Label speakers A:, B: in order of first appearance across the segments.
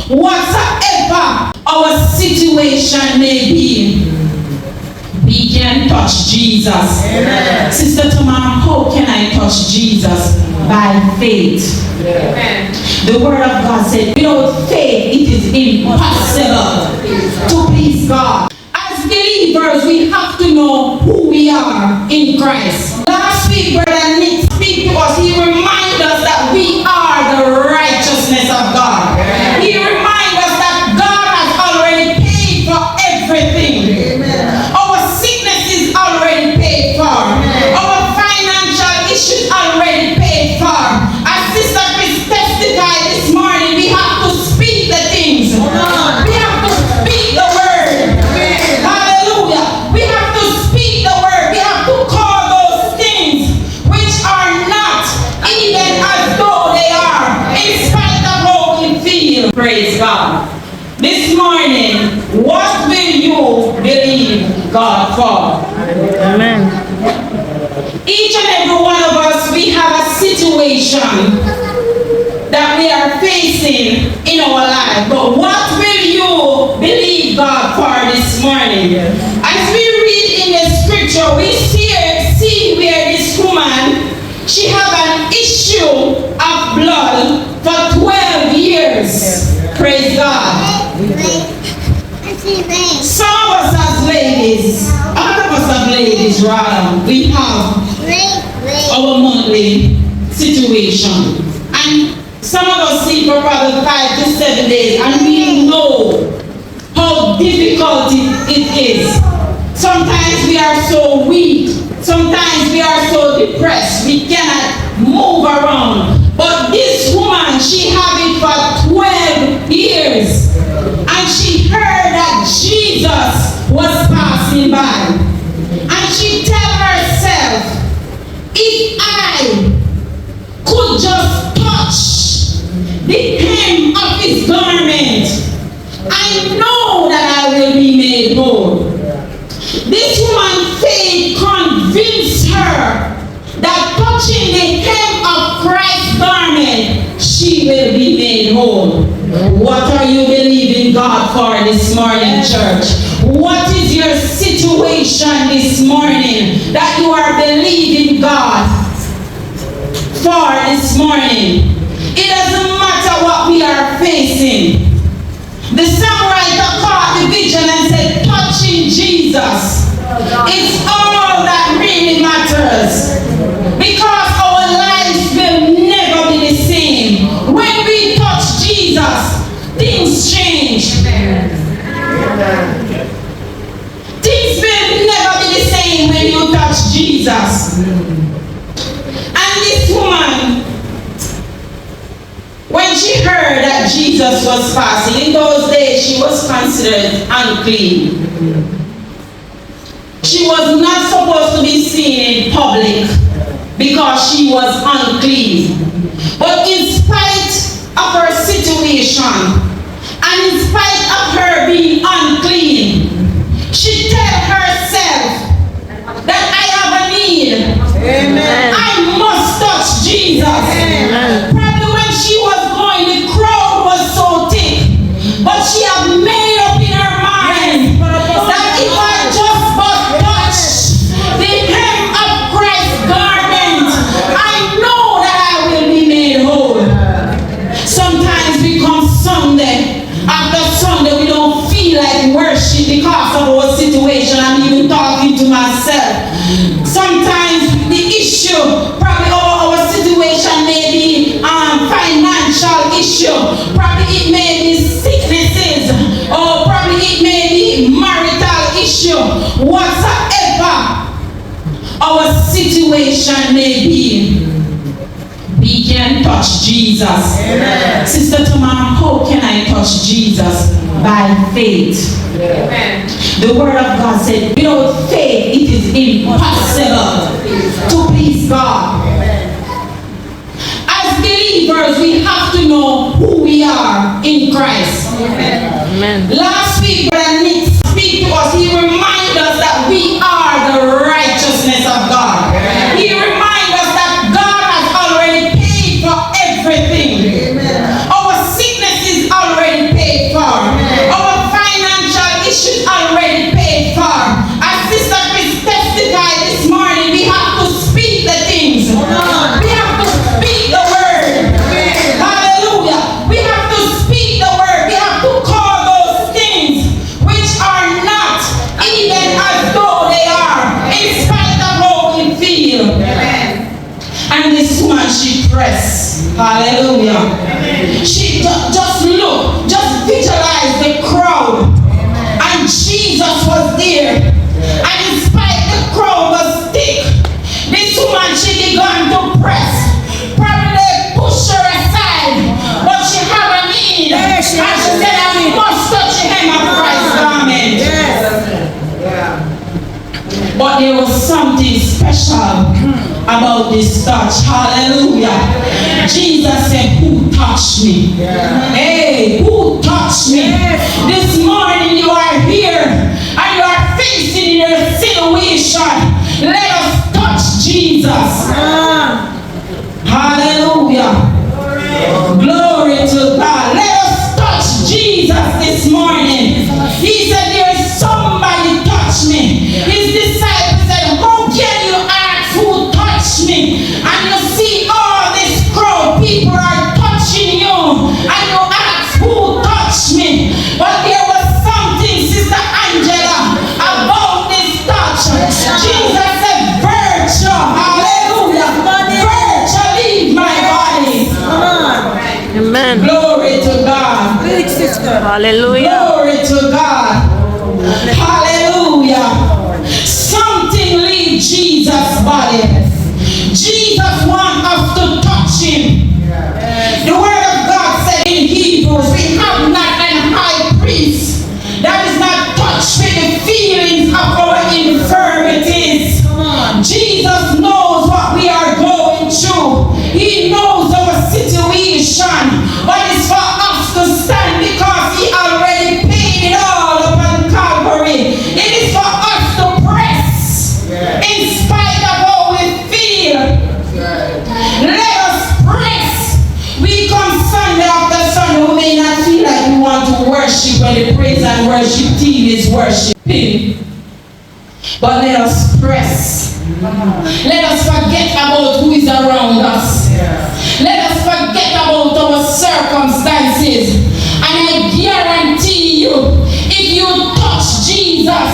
A: Whatsoever our situation may be, we can touch Jesus.
B: Amen.
A: Sister Tamara, how can I touch Jesus? By faith.
B: Amen.
A: The word of God said, without faith it is impossible to please God. As believers, we have to know who we are in Christ. Last week, Brother Nick speak to us. He reminds us that we are the righteousness of God. He reminds us that God has already paid for everything. Our sickness is already paid for. Our financial issues already paid for. As Sister Chris testified this morning, we have to speak the things. We have to speak the word. Hallelujah. We have to speak the word. We have to call those things which are not even as though they are, in spite of how we feel. Praise God. This morning, what will you believe God for?
C: Amen.
A: Each and every one of us, we have a situation that we are facing in our life. But what will you believe God for this morning? As we read in the scripture, we see where this woman, she had an issue of blood for 12 years. Praise God. Some of us as ladies, a lot of us as ladies rather, we have our monthly situation. And some of us sleep for probably 5 to 7 days, and we know how difficult it is. Sometimes we are so weak. Sometimes we are so depressed. We cannot move around. But this woman, she had it for 12 years. And she heard that Jesus was passing by. And she tell herself, if I could just touch the hem of his garment, I know that I will be made whole. This woman's faith convinced her that touching the hem of Christ's garment, she will be made whole. What are you believing God for this morning, church? What is your situation this morning that you are believing God for this morning? It doesn't matter what we are facing. The songwriter caught the vision and said, touching Jesus. It's all that really matters. Because our lives will never be the same. When we touch Jesus, things change. Things will never be the same when you touch Jesus. And this woman, when she heard that Jesus was passing, in those days she was considered unclean. She was not supposed to be seen in public because she was unclean. But in spite of her situation, and in spite of her being unclean, she tell herself that I have a need.
B: Amen.
A: I must touch Jesus.
B: Amen.
A: Probably when she was going, the crowd was so thick, but she had made up in her mind that if I just but touch the hem of Christ's garment, I know that I will be made whole. Sometimes we come Sunday, after Sunday we don't feel like worship because of our situation. I'm even talking to myself. Sometimes the issue, probably our situation may be financial issue, probably it may be sicknesses, or probably it may be marital issue. Whatsoever our situation may be, we can touch Jesus.
B: Amen.
A: Sister Tamara, how can I touch Jesus? By faith.
B: Amen.
A: The word of God said, without faith it is impossible to please God. As believers, we have to know who we are in Christ.
C: Amen.
A: Last week, Brother Nick speak to us. He reminds us that we are the righteousness of God. He reminds us that God has already paid for everything. Our sickness is already paid Hallelujah. She just look, just visualize the crowd. And Jesus was there. And in spite the crowd was thick, this woman, she began to press. Probably push her aside. But she had a need. And she said, I must touch the hem of Christ's garment. But there was something special about this touch. Hallelujah. Jesus said, who touched me? Hey, who touched me? This morning you are here and you are facing your situation. Let us touch Jesus. Hallelujah. Glory to God. Let us touch Jesus this morning. He said, there's somebody touch me. His disciples said, how can you ask who touched me? And you see all this crowd, people are touching you, and you ask who touched me. But there was something, Sister Angela, about this touch. Jesus said, virtue, hallelujah, virtue leave my body.
C: Amen.
A: Glory to God.
C: Hallelujah.
A: Glory to God. Hallelujah. Something leave Jesus' body. Jesus wants us to touch him. The word of God said in Hebrews, we have not an high priest that is not touched with the feelings of our infirmities. Jesus knows what we are going through. He knows our situation. But it's for us to stand because he already paid it all upon Calvary. It is for us to press in spite of how we feel. Let us press. We come Sunday after Sunday. We may not feel like we want to worship when the praise and worship team is worshiping. But let us press. Let us forget about who is around us. Let us forget about our circumstances. And I guarantee you, if you touch Jesus,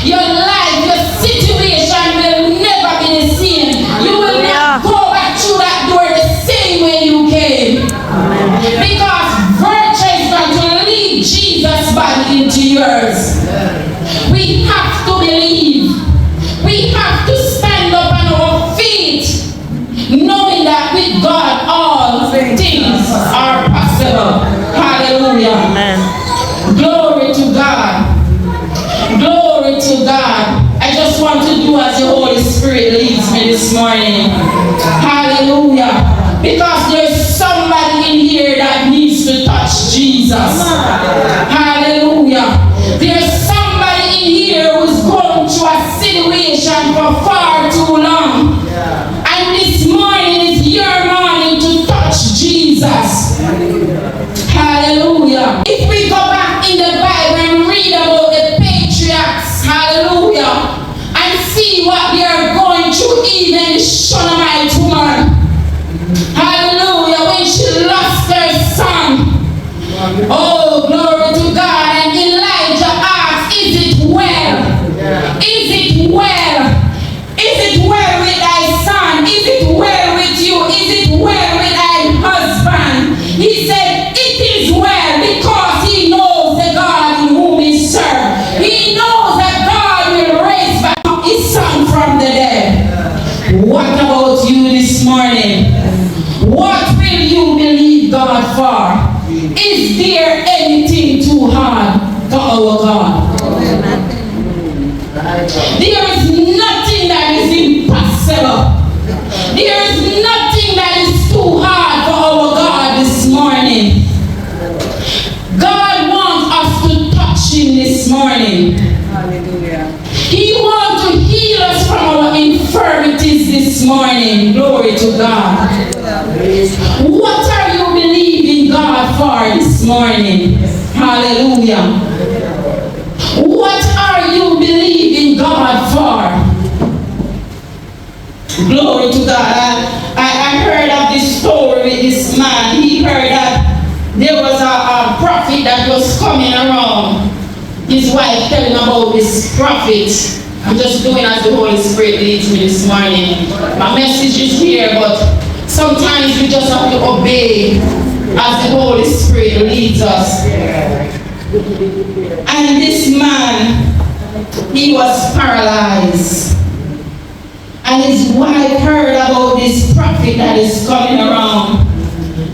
A: your life, your situation will never be the same. You will not go back through that door the same way you came. Because virtue is going to lead Jesus' body into yours. We have to believe. We have to stand up on our feet, knowing that with God all things are possible. Hallelujah.
C: Amen.
A: Glory to God. Glory to God. I just want to do as the Holy Spirit leads me this morning. Hallelujah. Because there's somebody in here that needs to touch Jesus. Hallelujah. There's somebody in here who's going through a situation for far too long. And this morning is your morning to touch Jesus. Hallelujah. If we go back in the Bible and read about the patriarchs, hallelujah, and see what they are going through, even the Shunammite woman. Hallelujah. When she lost her son. Oh, glory to God. And Elijah asked, is it well? Is it well? Is it well with thy son? Is it well with you? Is it well with thy husband? He said, it is well, because he knows the God in whom he serves. He knows that God will raise back his son from the dead. What about you this morning? What will you believe God for? Is there anything too hard for our God? There is nothing that is impossible. There is nothing that is too hard for our God this morning. God wants us to touch him this morning.
B: Hallelujah.
A: He wants to heal us from our infirmities this morning. Glory to God. What are you believing God for this morning? Hallelujah. What are you believing God for? Glory to God. I heard of this story with this man. He heard that there was a prophet that was coming around. His wife telling about this prophet. I'm just doing as the Holy Spirit leads me this morning. My message is here, but Sometimes we just have to obey as the Holy Spirit leads us. And this man, he was paralyzed. And his wife heard about this prophet that is coming around.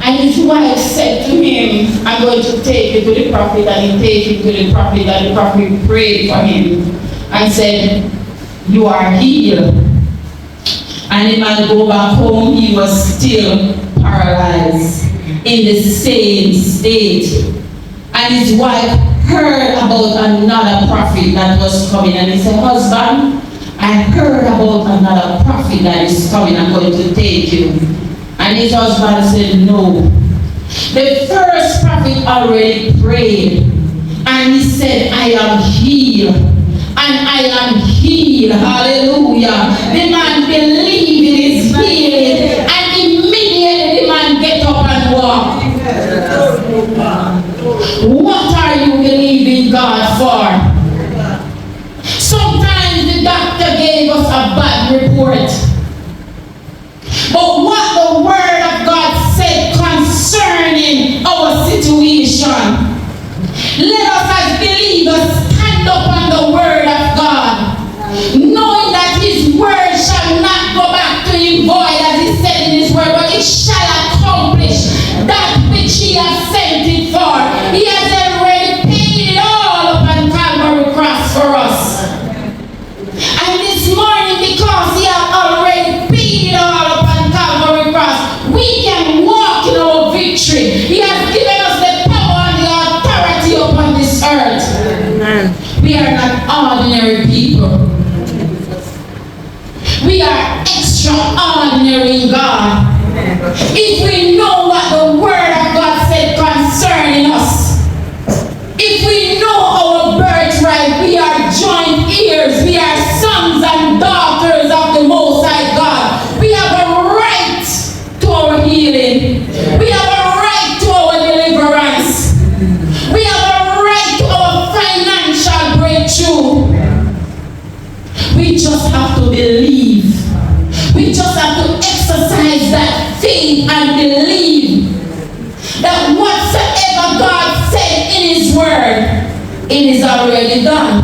A: And his wife said to him, I'm going to take you to the prophet. And he take him to the prophet. And the prophet prayed for him and said, you are healed. And the man go back home, he was still paralyzed in the same state. And his wife heard about another prophet that was coming. And he said, husband, I heard about another prophet that is coming. I'm going to take you. And his husband said, no. The first prophet already prayed. And he said, I am healed. And I am healed. Hallelujah. The man believed in his healing. And immediately the man get up and walk. What are you believing God for? Sometimes the doctor gave us a bad report. But what the word of God said concerning our situation, let us as believers stand upon the word of God, knowing that his word shall not go back to him void, as he said in his word, but it shall accomplish that which he has sent it for. He has already paid it all upon Calvary cross for us. And this morning, because he has already paid it all upon Calvary cross, we can walk in our victory. He has given us the power and the authority upon this earth.
C: Amen.
A: We are not ordinary people. We are extraordinary in God. If we know what the word of God said concerning us, if we know our birthright, we are joint heirs, we are sons and daughters of the Most High God. We have a right to our healing. We have a right to our deliverance. We have a right to our financial breakthrough. We just have to believe. We just have to exercise that faith and believe that whatsoever God said in his word, it is already done.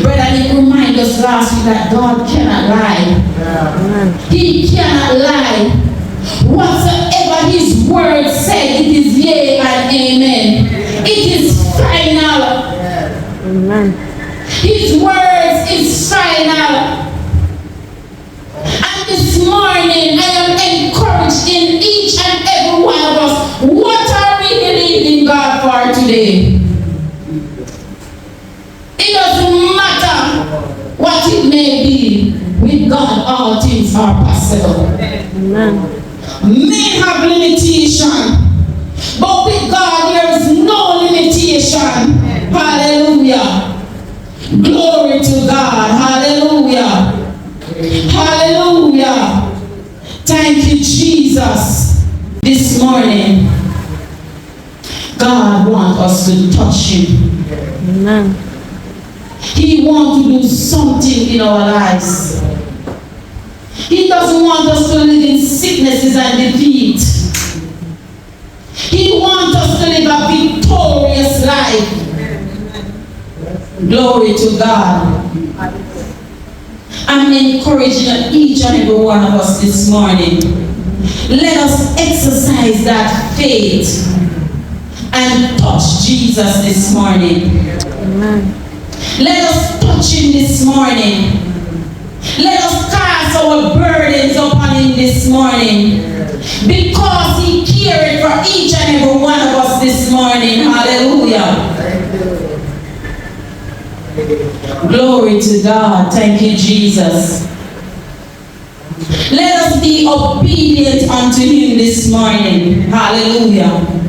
A: Brother Nick reminded us last week that God cannot lie. He cannot lie. Whatsoever his word said, it is yea and amen. It is final.
C: Amen.
A: His words is final. And this morning, I am encouraged in each and every one of us. What are we believing God for today? It doesn't matter what it may be. With God, all things are possible.
C: Amen.
A: Men have limitation, but with God there is no limitation. Hallelujah. Glory to God. Hallelujah. Hallelujah. Thank you, Jesus. This morning, God wants us to touch him.
C: Amen.
A: He wants to do something in our lives. He doesn't want us to live in sicknesses and defeat. He wants us to live a victorious life. Glory to God. I'm encouraging each and every one of us this morning. Let us exercise that faith and touch Jesus this morning.
C: Amen.
A: Let us touch him this morning. Let us cast our burdens upon him this morning. Because he cared for each and every one of us this morning. Hallelujah. Glory to God. Thank you, Jesus. Let us be obedient unto him this morning. Hallelujah.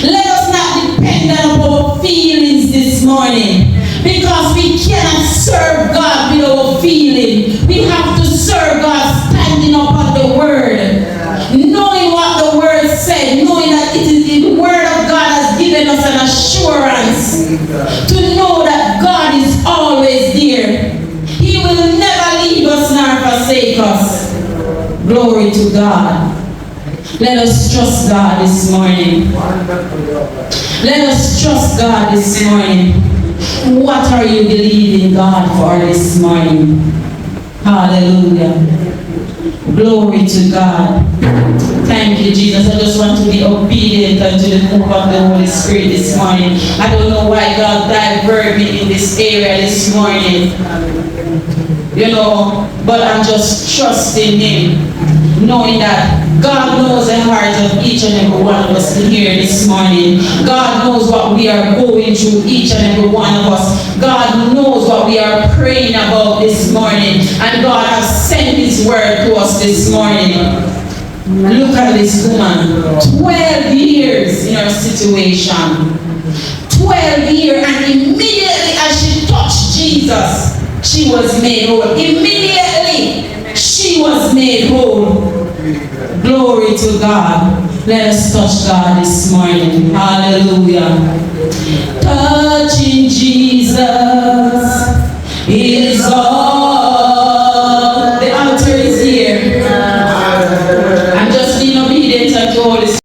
A: Let us not depend on our feelings this morning, because we cannot serve God with our feeling. We have to serve God standing upon the word, knowing what the word said, knowing that it is the word of God has given us an assurance to know that God is always there. He will never leave us nor forsake us. Glory Glory to God. Let us trust God this morning. Let us trust God this morning. What are you believing God for this morning? Hallelujah. Glory to God. Thank you, Jesus. I just want to be obedient unto the move of the Holy Spirit this morning. I don't know why God diverted me in this area this morning. But I'm just trusting Him, knowing that God knows the heart of each and every one of us here this morning. God knows what we are going through, each and every one of us. God knows what we are praying about this morning. And God has sent His word to us this morning. Look at this woman. 12 years in her situation. 12 years, and immediately as she touched Jesus, she was made whole. Immediately, she was made whole. Glory to God. Let us touch God this morning. Hallelujah.